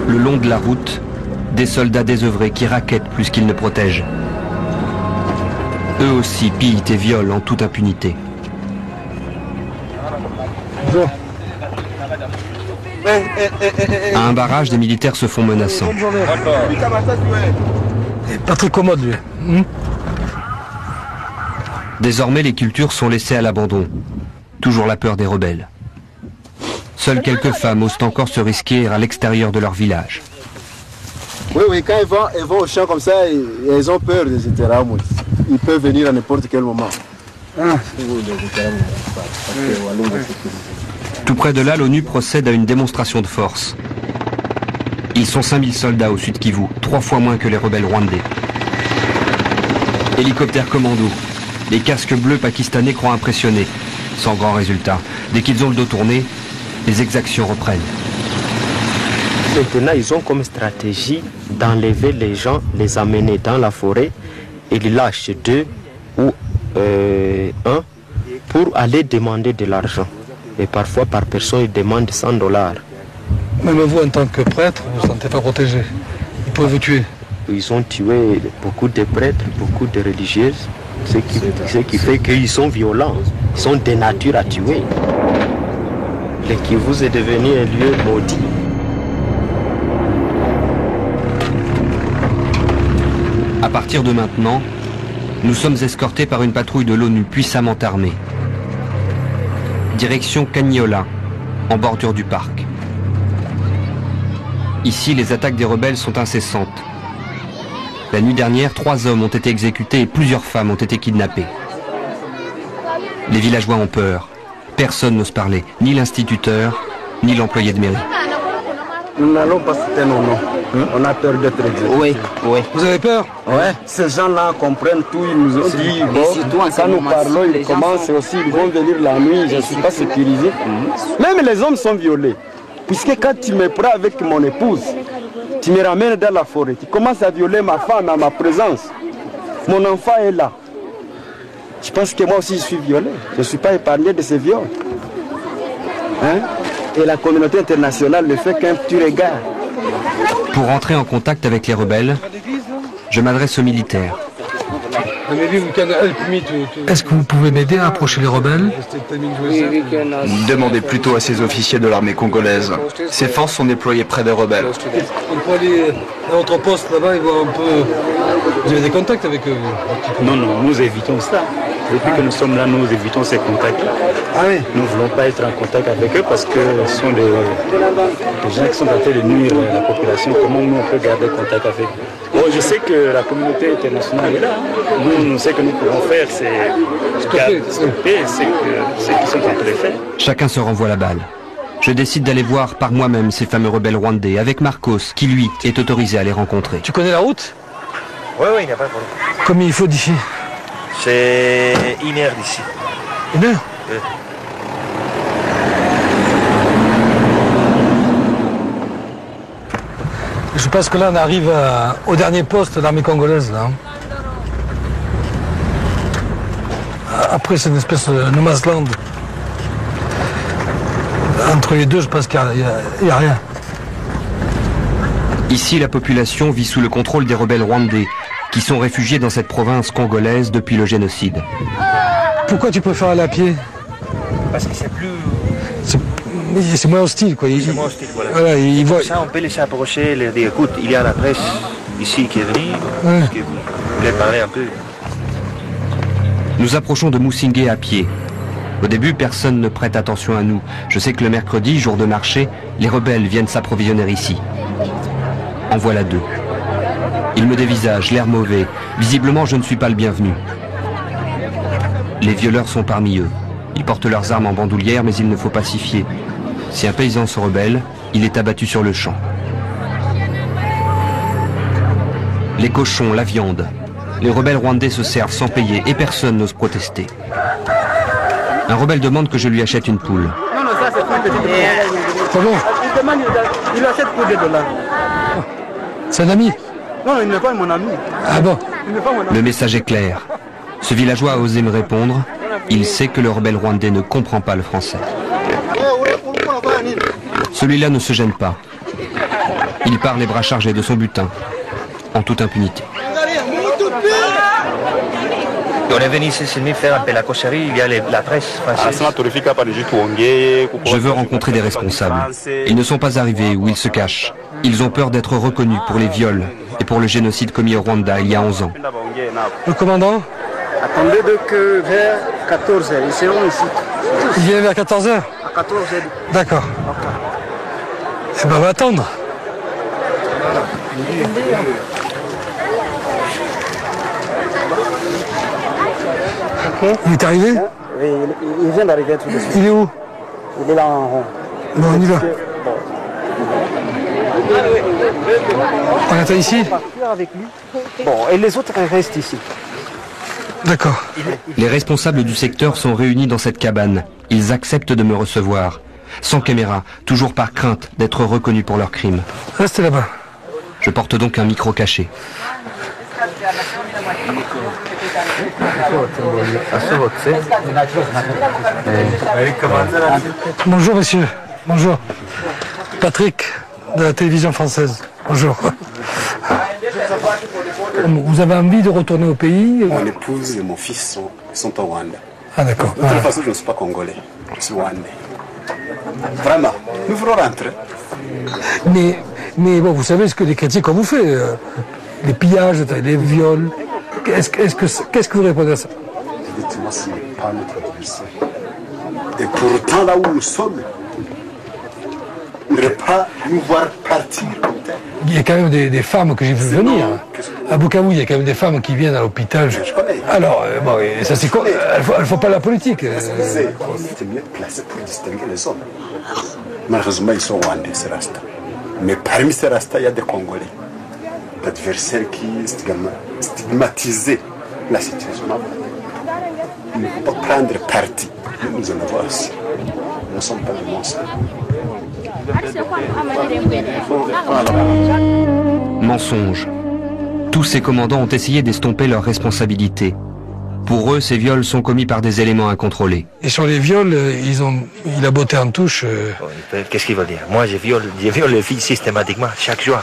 Le long de la route, des soldats désœuvrés qui raquettent plus qu'ils ne protègent. Eux aussi pillent et violent en toute impunité. À un barrage, des militaires se font menaçants. Pas très commode, lui. Désormais, les cultures sont laissées à l'abandon. Toujours la peur des rebelles. Seules quelques femmes osent encore se risquer à l'extérieur de leur village. Oui, quand elles vont au champ comme ça, elles ont peur des terrains. Ils peuvent venir à n'importe quel moment. Tout près de là, l'ONU procède à une démonstration de force. Ils sont 5000 soldats au sud Kivu, 3 fois moins que les rebelles rwandais. Hélicoptères commando. Les casques bleus pakistanais croient impressionner. Sans grand résultat. Dès qu'ils ont le dos tourné, les exactions reprennent. Maintenant, ils ont comme stratégie d'enlever les gens, les amener dans la forêt et les lâcher 2 ou 1 pour aller demander de l'argent. Et parfois, par personne, ils demandent $100. Même vous, en tant que prêtre, vous ne vous sentez pas protégé. Ils peuvent vous tuer. Ils ont tué beaucoup de prêtres, beaucoup de religieuses, ce qui fait qu'ils sont violents, ils sont de nature à tuer. Le Kivu est devenu un lieu maudit. À partir de maintenant, nous sommes escortés par une patrouille de l'ONU puissamment armée. Direction Kanyola, en bordure du parc. Ici, les attaques des rebelles sont incessantes. La nuit dernière, 3 hommes ont été exécutés et plusieurs femmes ont été kidnappées. Les villageois ont peur. Personne n'ose parler, ni l'instituteur, ni l'employé de mairie. Nous n'allons pas citer nos noms. On a peur d'être exécutés. Oui. Vous avez peur? Ouais. Ces gens-là comprennent tout. Ils nous ont dit, quand nous parlons, ils commencent aussi, ils vont venir la nuit, je ne suis pas sécurisé. Même les hommes sont violés. Puisque quand tu me prends avec mon épouse, tu me ramènes dans la forêt, tu commences à violer ma femme à ma présence. Mon enfant est là. Je pense que moi aussi je suis violé. Je ne suis pas épargné de ces viols. Et la communauté internationale ne fait qu'un petit regard. Pour entrer en contact avec les rebelles, je m'adresse aux militaires. Est-ce que vous pouvez m'aider à approcher les rebelles? Demandez plutôt à ces officiers de l'armée congolaise. Ces forces sont déployées près des rebelles. On peut aller à notre poste là-bas et voir un peu... Vous avez des contacts avec eux? Non, nous évitons ça. Depuis que nous sommes là, nous évitons ces contacts-là. Ah oui. Nous ne voulons pas être en contact avec eux parce que ce sont des gens qui sont en train de nuire à la population. Comment nous on peut garder contact avec eux? Bon, je sais que la communauté internationale est là. Nous, ce que nous pouvons faire, c'est stopper ce qu'ils sont en train de faire. Chacun se renvoie la balle. Je décide d'aller voir par moi-même ces fameux rebelles rwandais avec Marcos, qui lui est autorisé à les rencontrer. Tu connais la route? Oui, il n'y a pas de problème. Combien il faut d'ici? C'est 1 heure d'ici. 1 heure? Oui. Je pense que là on arrive au dernier poste de l'armée congolaise. Là. Après c'est une espèce de no man's land. Entre les deux je pense qu'il n'y a rien. Ici la population vit sous le contrôle des rebelles rwandais qui sont réfugiés dans cette province congolaise depuis le génocide. Pourquoi tu préfères aller à pied? Parce que c'est plus... C'est moins hostile, quoi. C'est moins hostile, voilà. Voilà, ça, on peut les approcher, leur dire, écoute, il y a la presse ici qui est venue, parce que vous voulez parler un peu. Nous approchons de Musinge à pied. Au début, personne ne prête attention à nous. Je sais que le mercredi, jour de marché, les rebelles viennent s'approvisionner ici. En voilà 2. Ils me dévisagent, l'air mauvais. Visiblement, je ne suis pas le bienvenu. Les violeurs sont parmi eux. Ils portent leurs armes en bandoulière, mais il ne faut pas s'y fier. Si un paysan se rebelle, il est abattu sur le champ. Les cochons, la viande. Les rebelles rwandais se servent sans payer et personne n'ose protester. Un rebelle demande que je lui achète une poule. Non, ça c'est pas une petite poule. Comment? Il achète pour $2. C'est un ami? Non, il n'est pas mon ami. Ah bon? Il n'est pas mon ami. Le message est clair. Ce villageois a osé me répondre. Il sait que le rebelle rwandais ne comprend pas le français. Celui-là ne se gêne pas. Il part les bras chargés de son butin, en toute impunité. On est venu ici faire un peu la causerie, il y a la presse française. Je veux rencontrer des responsables. Ils ne sont pas arrivés où ils se cachent. Ils ont peur d'être reconnus pour les viols et pour le génocide commis au Rwanda il y a 11 ans. Le commandant? Attendez que vers 14h, ils seront ici. Il vient vers 14h? À 14h. D'accord. Eh ben, on va attendre. Il est arrivé? Oui, il vient d'arriver tout de suite. Il est où? Il est là en rond. Bon, on y va. On attend ici? Avec lui. Bon, et les autres restent ici. D'accord. Les responsables du secteur sont réunis dans cette cabane. Ils acceptent de me recevoir. Sans caméra, toujours par crainte d'être reconnus pour leurs crimes. Restez là-bas. Je porte donc un micro caché. Bonjour monsieur. Bonjour. Patrick de la télévision française. Bonjour. Vous avez envie de retourner au pays? Mon épouse et mon fils sont au Rwanda. Ah d'accord. De toute façon, je ne suis pas congolais, je suis rwandais. Vraiment, nous voulons rentrer. Mais bon, vous savez ce que les chrétiens comme vous faites, les pillages, les viols. Qu'est-ce que vous répondez à ça? Dites-moi, ce n'est pas notre adversaire. Et pourtant, là où nous sommes, on ne devrait pas nous voir partir. Il y a quand même des femmes que j'ai vu venir. À Bukavu, il y a quand même des femmes qui viennent à l'hôpital. Alors, bon, ça c'est quoi? Elles ne font pas la politique. C'est mieux placé pour distinguer les hommes. Malheureusement, ils sont rwandais, ces rastas. Mais parmi ces rastas, il y a des Congolais. L'adversaire qui stigmatise la situation. Il ne faut pas prendre parti. Nous en avons aussi. Nous ne sommes pas des monstres. Mensonge. Tous ces commandants ont essayé d'estomper leurs responsabilités. Pour eux, ces viols sont commis par des éléments incontrôlés. Et sur les viols, il a botté en touche. Qu'est-ce qu'il va dire? Moi, je viole les filles systématiquement, chaque jour.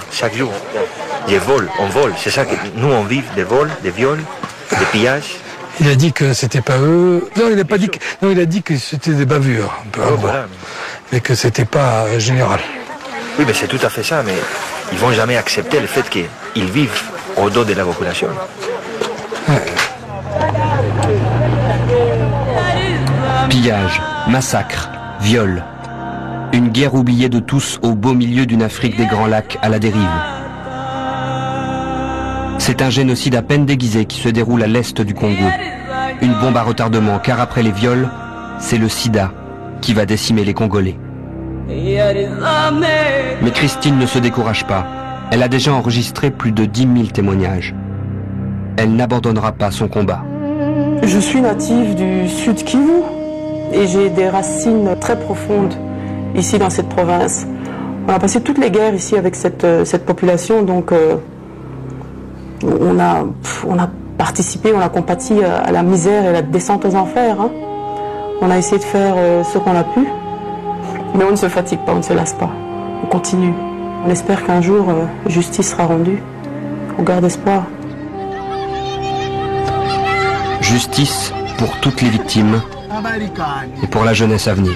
Je vole, on vole. C'est ça que nous, on vit des vols, des viols, des pillages. Il a dit que c'était pas eux. Non, il n'a pas dit que. Non, il a dit que c'était des bavures. Un peu voilà. Mais que c'était pas général. Oui, mais c'est tout à fait ça. Mais ils vont jamais accepter le fait qu'ils vivent au dos de la population. Ouais. Pillage, massacre, viol. Une guerre oubliée de tous au beau milieu d'une Afrique des Grands Lacs à la dérive. C'est un génocide à peine déguisé qui se déroule à l'est du Congo. Une bombe à retardement, car après les viols, c'est le sida qui va décimer les Congolais. Mais Christine ne se décourage pas. Elle a déjà enregistré plus de 10 000 témoignages. Elle n'abandonnera pas son combat. Je suis native du Sud Kivu et j'ai des racines très profondes ici dans cette province. On a passé toutes les guerres ici avec cette population, donc on a participé, on a compati à la misère et à la descente aux enfers. Hein. On a essayé de faire ce qu'on a pu, mais on ne se fatigue pas, on ne se lasse pas. On continue. On espère qu'un jour, justice sera rendue. On garde espoir. Justice pour toutes les victimes et pour la jeunesse à venir.